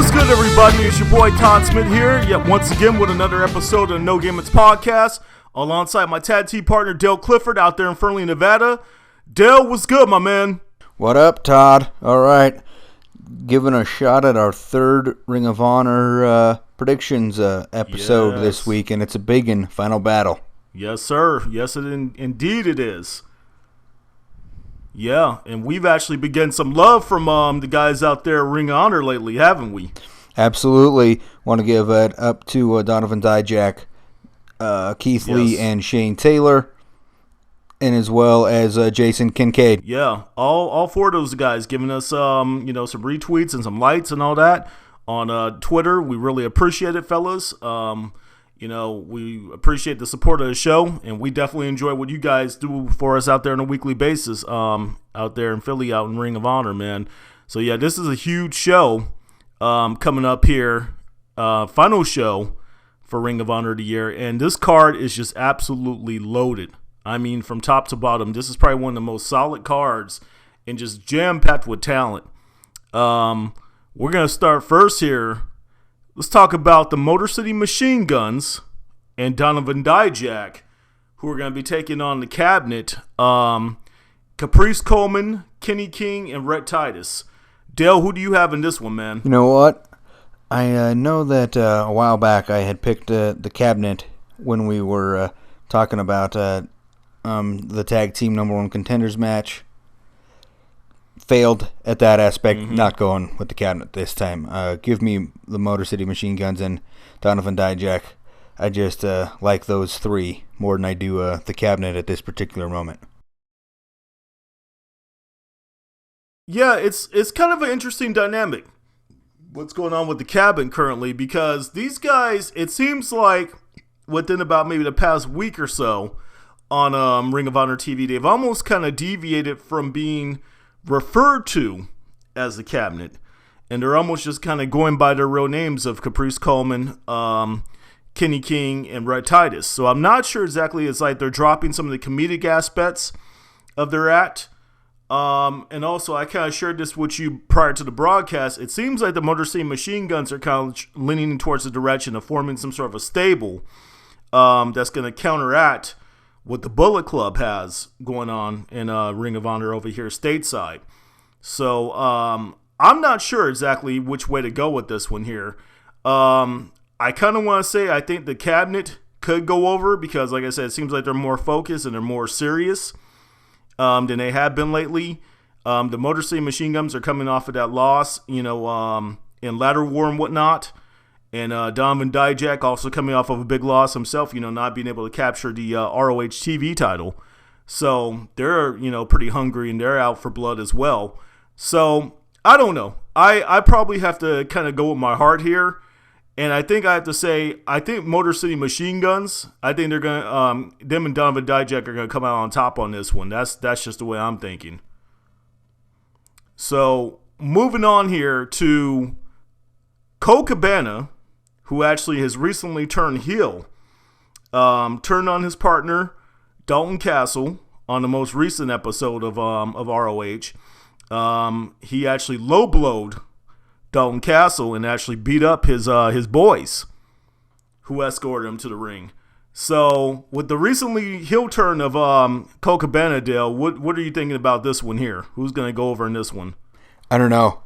What's good, everybody? It's your boy Todd Smith here, yet once again with another episode of the No Gimmicks podcast, alongside my tag team partner Dale Clifford out there in Fernley, Nevada. Dale, what's good, my man? What up, Todd? All right, giving a shot at our third Ring of Honor predictions episode this week, and it's a big one, Final Battle. Yes, sir. Yes, indeed it is. Yeah, and we've actually been getting some love from the guys out there at Ring of Honor lately, haven't we? Absolutely. Want to give it up to Donovan, Dijak, Keith Lee, and Shane Taylor, and as well as Jason Kincaid. Yeah, all four of those guys giving us some retweets and some likes and all that on Twitter. We really appreciate it, fellas. We appreciate the support of the show, and we definitely enjoy what you guys do for us out there on a weekly basis, out there in Philly, out in Ring of Honor, man. So, yeah, this is a huge show coming up here, final show for Ring of Honor of the year, and this card is just absolutely loaded. I mean, from top to bottom, this is probably one of the most solid cards and just jam-packed with talent. We're going to start first here. Let's talk about the Motor City Machine Guns and Donovan Dijak, who are going to be taking on the Cabinet. Caprice, Coleman, Kenny King, and Rhett Titus. Dale, who do you have in this one, man? You know what? I know that a while back I had picked the Cabinet when we were talking about the tag team number one contenders match. Failed at that aspect, not going with the Cabinet this time. Give me the Motor City Machine Guns and Donovan Dijak. I just like those three more than I do the Cabinet at this particular moment. Yeah, it's kind of an interesting dynamic, what's going on with the Cabinet currently, because these guys, it seems like within about maybe the past week or so on Ring of Honor TV, they've almost kind of deviated from being referred to as the Cabinet, and they're almost just kind of going by their real names of Caprice, Coleman, Kenny King, and Rhett Titus. So I'm not sure exactly. It's like they're dropping some of the comedic aspects of their act. And also, I kind of shared this with you prior to the broadcast. It seems like the Motor City Machine Guns are kind of leaning towards the direction of forming some sort of a stable that's going to counteract what the Bullet Club has going on in Ring of Honor over here stateside. So I'm not sure exactly which way to go with this one here. I kind of want to say I think the Cabinet could go over because, like I said, it seems like they're more focused and they're more serious than they have been lately. The Motor City Machine Guns are coming off of that loss, in Ladder War and whatnot. And Donovan Dijak also coming off of a big loss himself, not being able to capture the ROH TV title. So they're, pretty hungry and they're out for blood as well. So I don't know. I probably have to kind of go with my heart here. And I think I have to say, I think Motor City Machine Guns, I think they're going to, them and Donovan Dijak are going to come out on top on this one. That's just the way I'm thinking. So moving on here to Cabana, who actually has recently turned heel, turned on his partner, Dalton Castle, on the most recent episode of ROH. He actually low-blowed Dalton Castle and actually beat up his boys, who escorted him to the ring. So, with the recently heel turn of Cabana, Dale, what are you thinking about this one here? Who's going to go over in this one? I don't know.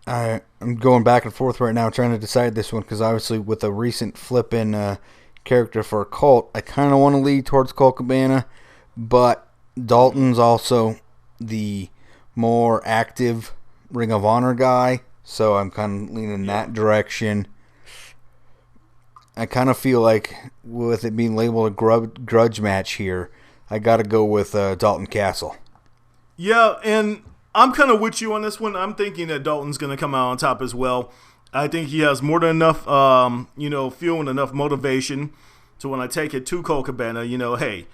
I'm going back and forth right now trying to decide this one because obviously with a recent flip in character for Colt, I kind of want to lead towards Cabana, but Dalton's also the more active Ring of Honor guy, so I'm kind of leaning in that direction. I kind of feel like with it being labeled a grudge match here, I got to go with Dalton Castle. Yeah, and I'm kind of with you on this one. I'm thinking that Dalton's going to come out on top as well. I think he has more than enough, fuel and enough motivation to when I take it to Cabana, hey,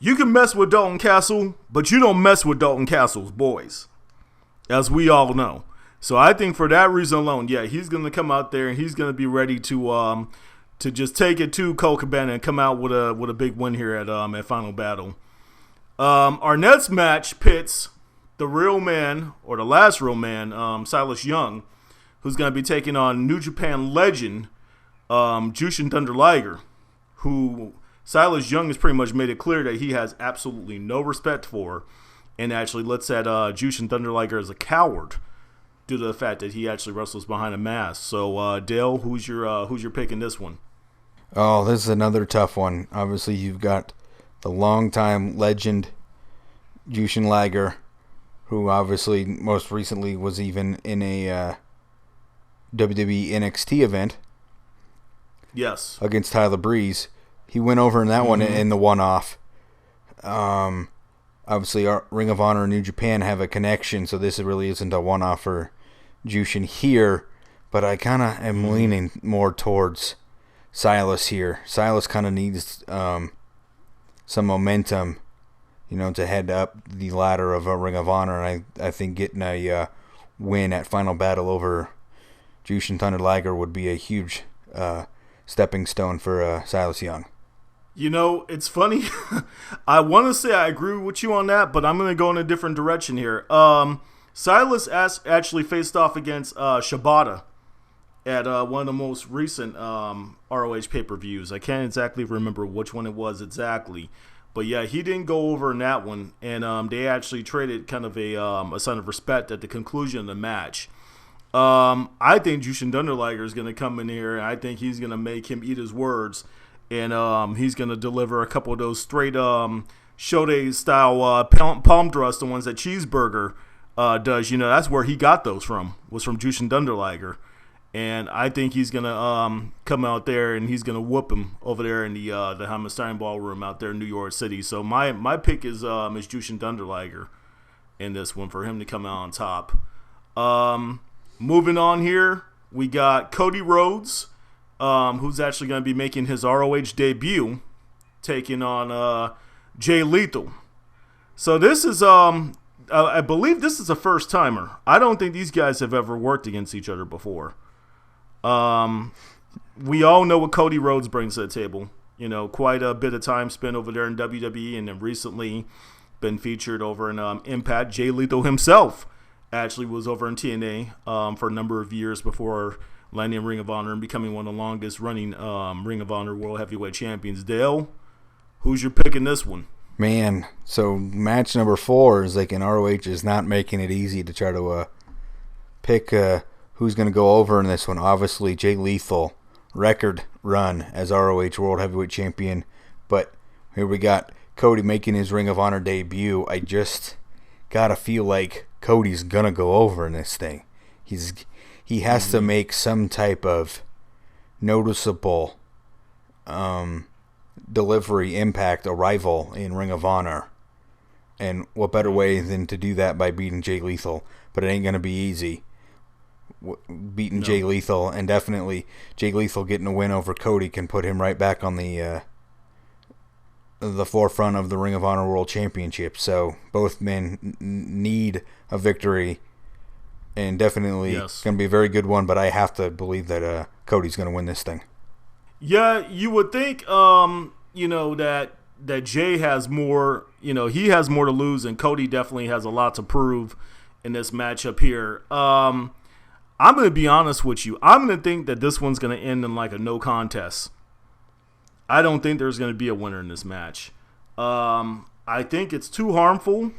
you can mess with Dalton Castle, but you don't mess with Dalton Castle's boys, as we all know. So I think for that reason alone, yeah, he's going to come out there and he's going to be ready to just take it to Cabana and come out with a big win here at Final Battle. Our next match pits the real man, or the last real man, Silas Young, who's going to be taking on New Japan legend Jushin Thunder Liger, who Silas Young has pretty much made it clear that he has absolutely no respect for, and actually looks at Jushin Thunder Liger as a coward due to the fact that he actually wrestles behind a mask. So, Dale, who's your pick in this one? Oh, this is another tough one. Obviously, you've got the longtime legend Jushin Liger, who obviously most recently was even in a WWE NXT event. Yes. Against Tyler Breeze. He went over in that one in the one-off. Obviously, our Ring of Honor and New Japan have a connection, so this really isn't a one-off for Jushin here. But I kind of am leaning more towards Silas here. Silas kind of needs some momentum, to head up the ladder of a Ring of Honor. And I think getting a win at Final Battle over Jushin Thunder Liger would be a huge stepping stone for Silas Young. It's funny. I want to say I agree with you on that, but I'm going to go in a different direction here. Silas actually faced off against Shibata at one of the most recent ROH pay-per-views. I can't exactly remember which one it was exactly. But yeah, he didn't go over in that one. And they actually traded kind of a sign of respect at the conclusion of the match. I think Jushin Thunder Liger is going to come in here, and I think he's going to make him eat his words. And he's going to deliver a couple of those straight Showday-style palm thrusts, the ones that Cheeseburger does. That's where he got those from, was from Jushin Thunder Liger. And I think he's going to come out there and he's going to whoop him over there in the Hammerstein Ballroom out there in New York City. So my pick is Jushin Thunder Liger in this one for him to come out on top. Moving on here, we got Cody Rhodes, who's actually going to be making his ROH debut, taking on Jay Lethal. So this is, I believe this is a first timer. I don't think these guys have ever worked against each other before. We all know what Cody Rhodes brings to the table. Quite a bit of time spent over there in WWE, and then recently been featured over in Impact. Jay Lethal himself actually was over in TNA for a number of years before landing in Ring of Honor and becoming one of the longest running Ring of Honor World Heavyweight Champions. Dale, who's your pick in this one? Man, so match number 4 is like, in ROH is not making it easy to try to pick who's going to go over in this one. Obviously, Jay Lethal, record run as ROH World Heavyweight Champion. But here we got Cody making his Ring of Honor debut. I just got to feel like Cody's going to go over in this thing. He has to make some type of noticeable delivery impact arrival in Ring of Honor. And what better way than to do that by beating Jay Lethal? But it ain't going to be easy. Beating Jay Lethal, and definitely Jay Lethal getting a win over Cody can put him right back on the forefront of the Ring of Honor World Championship. So both men need a victory, and definitely going to be a very good one. But I have to believe that Cody's going to win this thing. Yeah, you would think, that Jay has more. He has more to lose, and Cody definitely has a lot to prove in this matchup here. I'm going to be honest with you. I'm going to think that this one's going to end in like a no contest. I don't think there's going to be a winner in this match. I think it's too harmful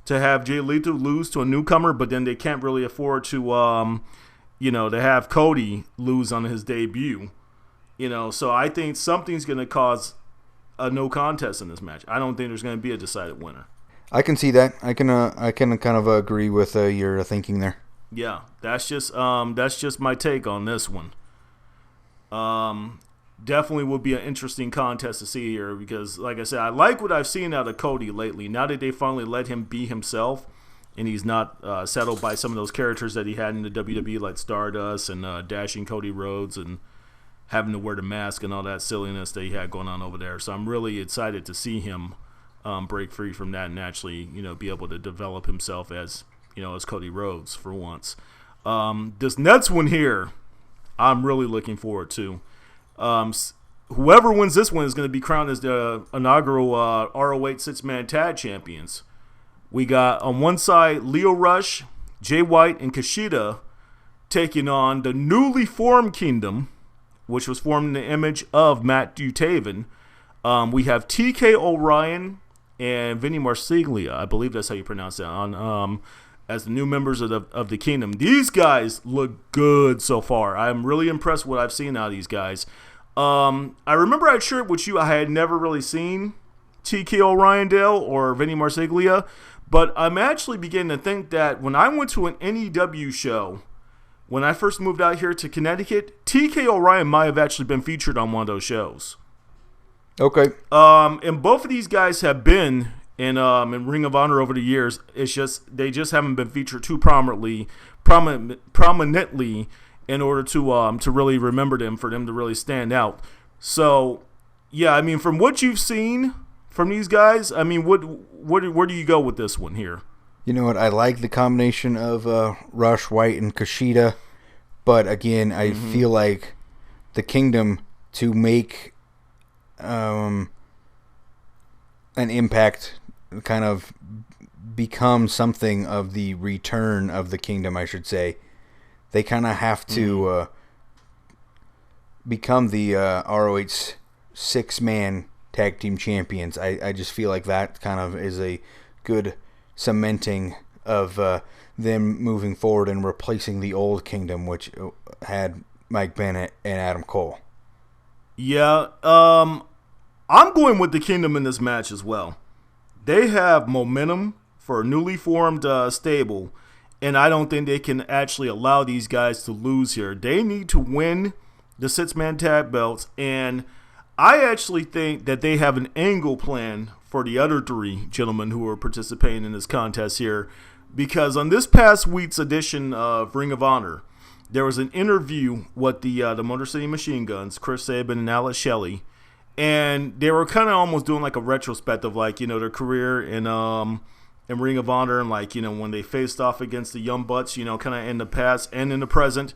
to have Jay Lethal lose to a newcomer, but then they can't really afford to, to have Cody lose on his debut. So I think something's going to cause a no contest in this match. I don't think there's going to be a decided winner. I can see that. I can kind of agree with your thinking there. Yeah, that's just my take on this one. Definitely would be an interesting contest to see here because, like I said, I like what I've seen out of Cody lately. Now that they finally let him be himself, and he's not settled by some of those characters that he had in the WWE, like Stardust and Dashing Cody Rhodes and having to wear the mask and all that silliness that he had going on over there. So I'm really excited to see him break free from that and actually, be able to develop himself as Cody Rhodes for once. This next one here, I'm really looking forward to. Whoever wins this one is going to be crowned as the inaugural ROH six-man tag champions. We got on one side Lio Rush, Jay White, and Kushida taking on the newly formed Kingdom, which was formed in the image of Matt Dutaven. We have TK O'Ryan and Vinny Marseglia, I believe that's how you pronounce that, on as the new members of the Kingdom. These guys look good so far. I'm really impressed with what I've seen out of these guys. I remember I shared with you I had never really seen TK O'Ryan Dale or Vinny Marseglia, but I'm actually beginning to think that when I went to an NEW show, when I first moved out here to Connecticut, TK O'Ryan might have actually been featured on one of those shows. Okay. And both of these guys have been in Ring of Honor over the years. It's just they just haven't been featured too prominently in order to really remember them, for them to really stand out. So, yeah, I mean, from what you've seen from these guys, I mean, where do you go with this one here? You know what? I like the combination of Rush, White, and Kushida, but again, I feel like the Kingdom, to make an impact, kind of become something of the return of the Kingdom, I should say. They kind of have to become the ROH 6-man tag team champions. I just feel like that kind of is a good cementing of them moving forward and replacing the old Kingdom, which had Mike Bennett and Adam Cole. Yeah, I'm going with the Kingdom in this match as well. They have momentum for a newly formed stable, and I don't think they can actually allow these guys to lose here. They need to win the 6-man tag belts, and I actually think that they have an angle plan for the other 3 gentlemen who are participating in this contest here, because on this past week's edition of Ring of Honor, there was an interview with the Motor City Machine Guns, Chris Sabin and Alex Shelley, and they were kind of almost doing like a retrospective, like, you know, their career in Ring of Honor, and like, you know, when they faced off against the Young Bucks, you know, kind of in the past and in the present.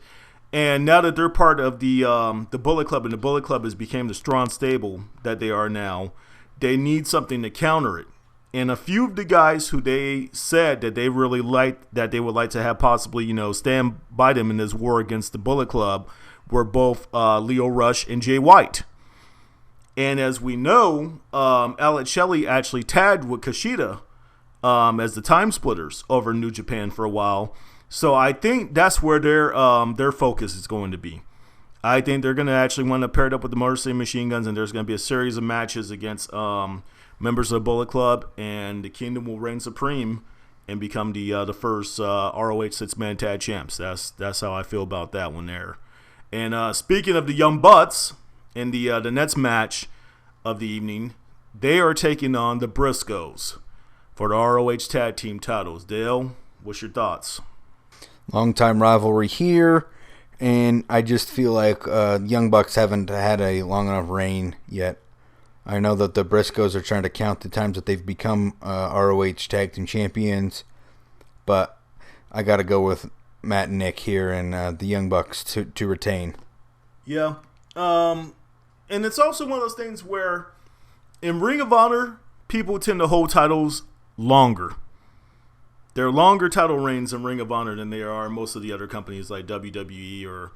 And now that they're part of the Bullet Club, and the Bullet Club has become the strong stable that they are now, they need something to counter it. And a few of the guys who they said that they really liked, that they would like to have possibly, you know, stand by them in this war against the Bullet Club, were both Leo Rush and Jay White. And as we know, Alex Shelley actually tagged with Kushida as the Time Splitters over in New Japan for a while. So I think that's where their focus is going to be. I think they're going to actually want to pair it up with the Motor City Machine Guns, and there's going to be a series of matches against members of the Bullet Club, and the Kingdom will reign supreme and become the first ROH 6-man tag champs. That's how I feel about that one there. And speaking of the Young Bucks, in the next match of the evening, they are taking on the Briscoes for the ROH tag team titles. Dale, what's your thoughts? Long-time rivalry here, and I just feel like Young Bucks haven't had a long enough reign yet. I know that the Briscoes are trying to count the times that they've become ROH Tag Team Champions, but I got to go with Matt and Nick here, and the Young Bucks to retain. Yeah, and it's also one of those things where in Ring of Honor, people tend to hold titles longer. There are longer title reigns in Ring of Honor than there are in most of the other companies like WWE or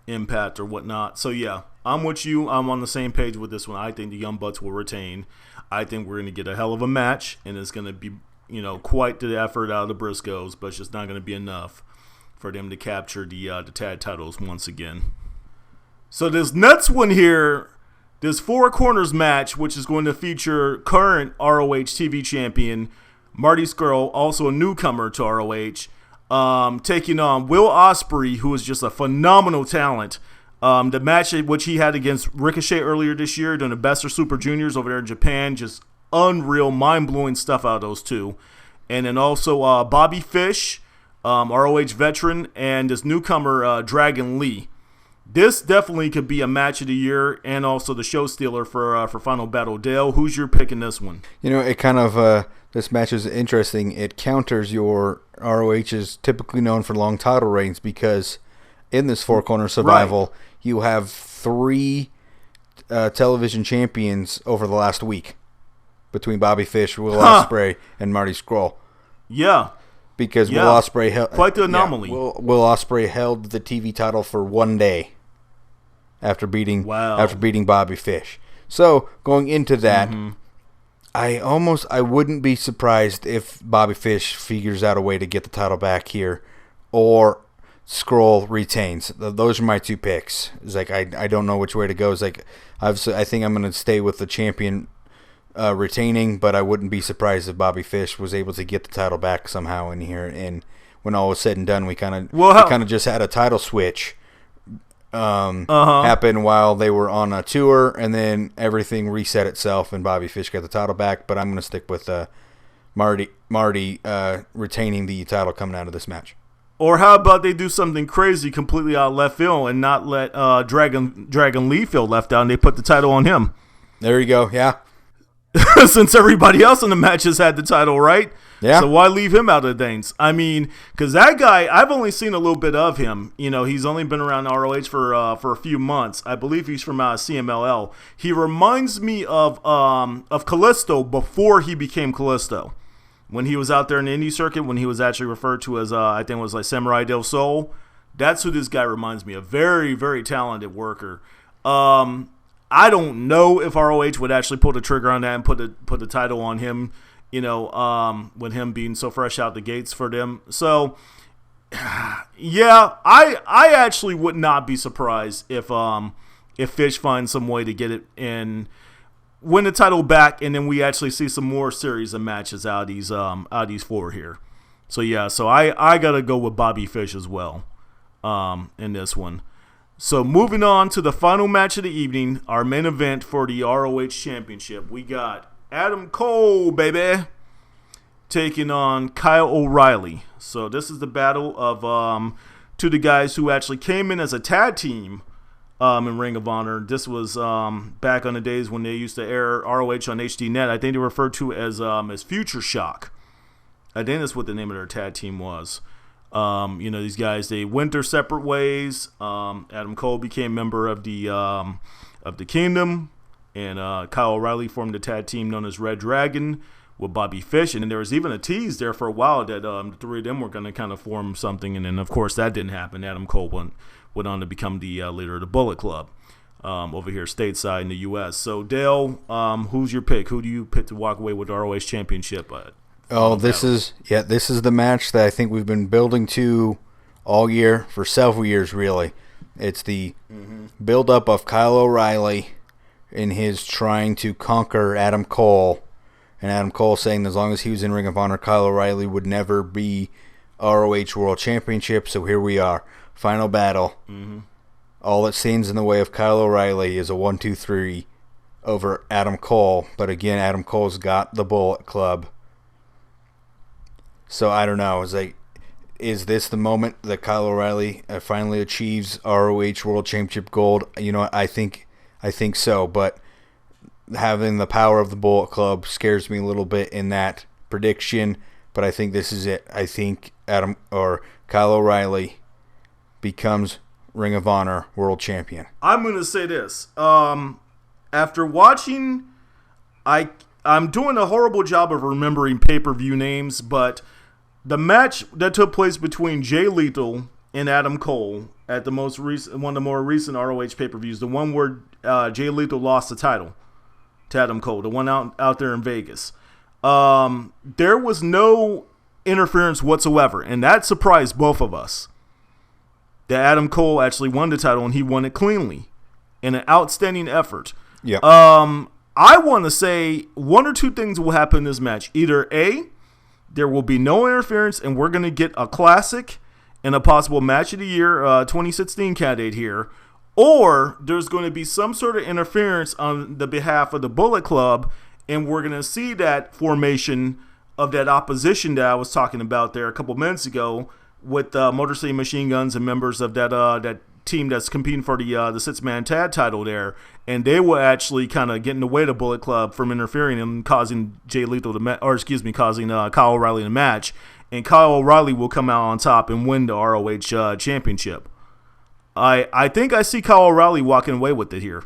Impact or whatnot. So, yeah, I'm with you. I'm on the same page with this one. I think the Young Bucks will retain. I think we're going to get a hell of a match, and it's going to be, you know, quite the effort out of the Briscoes, but it's just not going to be enough for them to capture the tag titles once again. So this next one here, this Four Corners match, which is going to feature current ROH TV champion Marty Scurll, also a newcomer to ROH, taking on Will Ospreay, who is just a phenomenal talent. The match which he had against Ricochet earlier this year during the Best of Super Juniors over there in Japan, just unreal, mind-blowing stuff out of those two. And then also Bobby Fish, ROH veteran, and this newcomer Dragon Lee. This definitely could be a match of the year and also the show stealer for Final Battle. Dale, who's your pick in this one? You know, it kind of this match is interesting. It counters your ROH is typically known for long title reigns, because in this Four Corner Survival, you have 3 television champions over the last week between Bobby Fish, Will Ospreay, and Marty Scurll. Yeah. Because Will Ospreay held quite the anomaly. Will Ospreay held the TV title for 1 day after beating Bobby Fish. So going into that, I wouldn't be surprised if Bobby Fish figures out a way to get the title back here, or Scurll retains. Those are my two picks. It's like I don't know which way to go. It's like obviously I think I'm going to stay with the champion retaining, but I wouldn't be surprised if Bobby Fish was able to get the title back somehow in here. And when all was said and done, we kind of just had a title switch happen while they were on a tour, and then everything reset itself, and Bobby Fish got the title back. But I'm going to stick with Marty retaining the title coming out of this match. Or how about they do something crazy completely out of left field and not let Dragon Lee feel left out, and they put the title on him. There you go, yeah. Since everybody else in the match has had the title, right? Yeah. So why leave him out of things? I mean, because that guy, I've only seen a little bit of him. You know, he's only been around ROH for a few months. I believe he's from CMLL. He reminds me of Kalisto before he became Kalisto. When he was out there in the indie circuit, when he was actually referred to as, I think it was like Samurai del Sol. That's who this guy reminds me of. Very, very talented worker. I don't know if ROH would actually pull the trigger on that and put the title on him, you know, with him being so fresh out the gates for them. So, yeah, I actually would not be surprised if Fish finds some way to get it and win the title back, and then we actually see some more series of matches out of these four here. So, yeah, so I got to go with Bobby Fish as well in this one. So moving on to the final match of the evening, our main event for the ROH Championship. We got Adam Cole, baby, taking on Kyle O'Reilly. So this is the battle of two of the guys who actually came in as a tag team in Ring of Honor. This was back on the days when they used to air ROH on HDNet. I think they referred to it as Future Shock. I think that's what the name of their tag team was. You know, these guys, they went their separate ways. Adam Cole became member of the Kingdom, and Kyle O'Reilly formed a tag team known as Red Dragon with Bobby Fish. And then there was even a tease there for a while that the three of them were going to kind of form something. And then, of course, that didn't happen. Adam Cole went on to become the leader of the Bullet Club over here stateside in the U.S. So, Dale, who's your pick? Who do you pick to walk away with the ROH Championship? This is the match that I think we've been building to all year, for several years, really. It's the build-up of Kyle O'Reilly in his trying to conquer Adam Cole, and Adam Cole saying as long as he was in Ring of Honor, Kyle O'Reilly would never be ROH World Championship. So here we are, final battle. All that stands in the way of Kyle O'Reilly is a 1-2-3 over Adam Cole, but again, Adam Cole's got the Bullet Club. So I don't know. Is this the moment that Kyle O'Reilly finally achieves ROH World Championship gold? You know, I think so. But having the power of the Bullet Club scares me a little bit in that prediction. But I think this is it. I think Kyle O'Reilly becomes Ring of Honor World Champion. I'm going to say this. After watching, I'm doing a horrible job of remembering pay-per-view names, but the match that took place between Jay Lethal and Adam Cole at one of the more recent ROH pay-per-views, the one where Jay Lethal lost the title to Adam Cole, the one out there in Vegas, there was no interference whatsoever, and that surprised both of us. That Adam Cole actually won the title, and he won it cleanly in an outstanding effort. Yeah. I want to say one or two things will happen in this match. Either A, there will be no interference and we're going to get a classic and a possible match of the year 2016 candidate here, or there's going to be some sort of interference on the behalf of the Bullet Club and we're going to see that formation of that opposition that I was talking about there a couple minutes ago with Motor City Machine Guns and members of that team that's competing for the six-man tag title there, and they will actually kind of get in the way of the Bullet Club from interfering and causing causing Kyle O'Reilly to match, and Kyle O'Reilly will come out on top and win the ROH Championship. I think I see Kyle O'Reilly walking away with it here.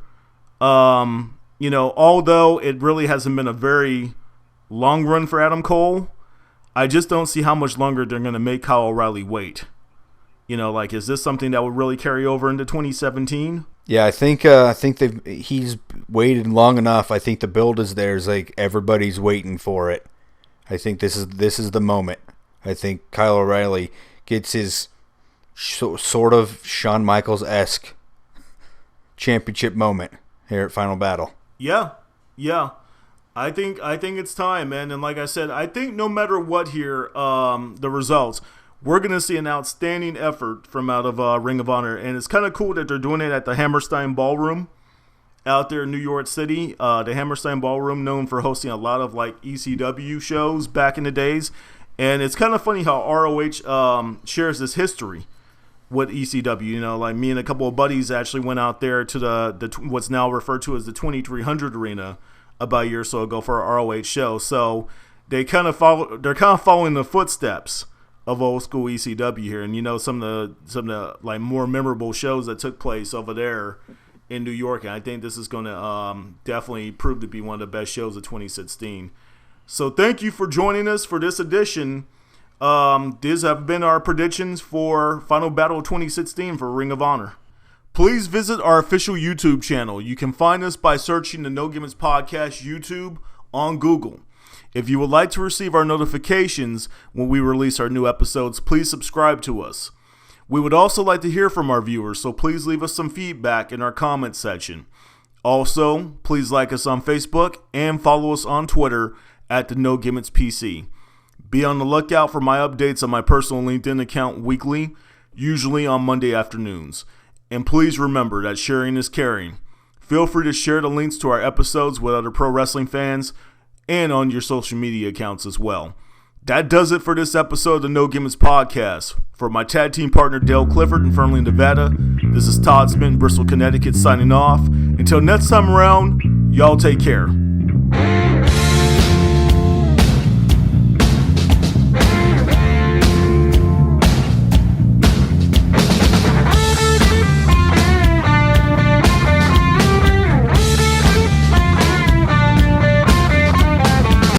You know, although it really hasn't been a very long run for Adam Cole, I just don't see how much longer they're going to make Kyle O'Reilly wait. Like, is this something that would really carry over into 2017? Yeah, I think he's waited long enough. I think the build is there. It's like everybody's waiting for it. I think this is the moment. I think Kyle O'Reilly gets his sort of Shawn Michaels-esque championship moment here at Final Battle. Yeah. I think it's time, man. And like I said, I think no matter what here, the results, we're going to see an outstanding effort from out of Ring of Honor. And it's kind of cool that they're doing it at the Hammerstein Ballroom out there in New York City. The Hammerstein Ballroom, known for hosting a lot of like ECW shows back in the days. And it's kind of funny how ROH shares this history with ECW. Like me and a couple of buddies actually went out there to the what's now referred to as the 2300 Arena about a year or so ago for a ROH show. So they're kind of following the footsteps of old school ECW here, and some of the like more memorable shows that took place over there in New York. And I think this is going to definitely prove to be one of the best shows of 2016. So thank you for joining us for this edition. These have been our predictions for Final Battle 2016 for Ring of Honor. Please visit our official YouTube channel. You can find us by searching the No Gimmicks Podcast YouTube on Google. If you would like to receive our notifications when we release our new episodes, please subscribe to us. We would also like to hear from our viewers, so please leave us some feedback in our comments section. Also, please like us on Facebook and follow us on Twitter at the No Gimmicks PC. Be on the lookout for my updates on my personal LinkedIn account weekly, usually on Monday afternoons. And please remember that sharing is caring. Feel free to share the links to our episodes with other pro wrestling fans and on your social media accounts as well. That does it for this episode of the No Gimmicks Podcast. For my tag team partner Dale Clifford in Fernley, Nevada, this is Todd Smith in Bristol, Connecticut signing off. Until next time around, y'all take care.